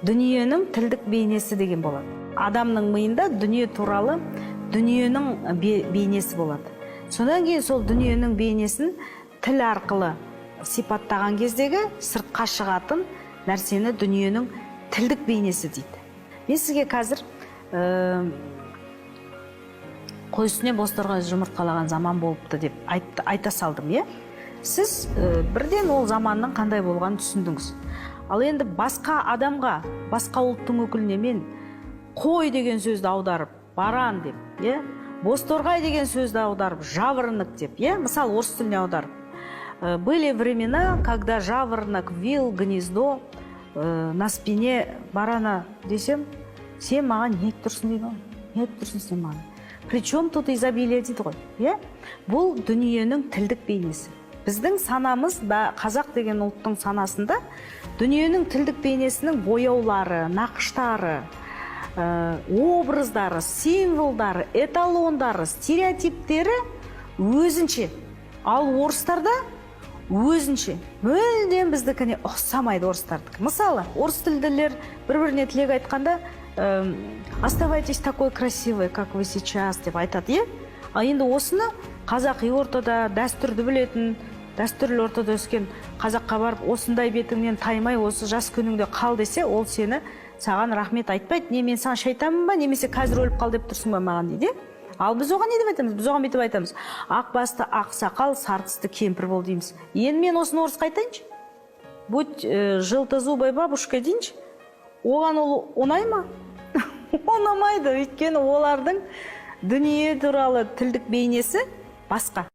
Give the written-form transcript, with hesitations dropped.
дүниенің тілдік бейнесі деген болады. Адамның миында дүние туралы дүниенің бейнесі болады. Содан кейін сол дүниенің бейнесін тіл арқылы сипаттаған кездегі сыртқа шығатын нәрсені дүниенің тілдік бейнесі дейді. Мен сізге қазір қой үстіне бозторғай жұмыртқалаған заман болыпты деп айта салдым, е? Сіз бірден ол заманның қандай болғанын түсіндіңіз. Ал енді басқа адамға, басқа ұлттың өкіліне мен қой деген сөзді аударып, баран деп, е? Бозторғай деген сөзді аударып, жаворонок деп, е? Мысалы, орыс тіліне аударып. Были времена, когда жаворонок вил гнездо на спине барана десем, сен маған не айтып тұрсың дейді ғой? Не айтып тұрсың сен маған? Причем тут изобилие дейді ғой, е? Бұл дүниенің тілдік бейнесі. Біздің санамыз, қазақ деген ұлттың санасында дүниенің тілдік бейнесінің бояулары, нақыштары, образдары, символдары, эталондары, стереотиптері өзінше. Ал орыстарда өзінше. Мүлдем біздікіне ұқсамайды орыстардікі. Мысалы, орыс тілділер бір-біріне тілек айтқанда оставайтесь такой красивой, как вы сейчас деп айтады, е? А енді осыны қазақи ортада дәстүрді білетін, дәстүрлі ортада өскен қазаққа барып, осындай бетіңнен таймай, осы жас күніңде қал десе, ол сені саған рахмет айтпайды. Не мен саған шайтанмын ба, немесе қазір өліп қал деп тұрсың ба маған дейді. Ал біз оған не деп айтамыз? Біз оған бүйтіп айтамыз. Ақ басты ақ сақал, сартысты кемпір бол дейміз. Енді мен осыны орысқа айтайыншы. Будь желтозубой бабушка дейінші. Оған ол оңай ма? Оңамайды, өйткені олардың дүние туралы тілдік бейнесі басқа.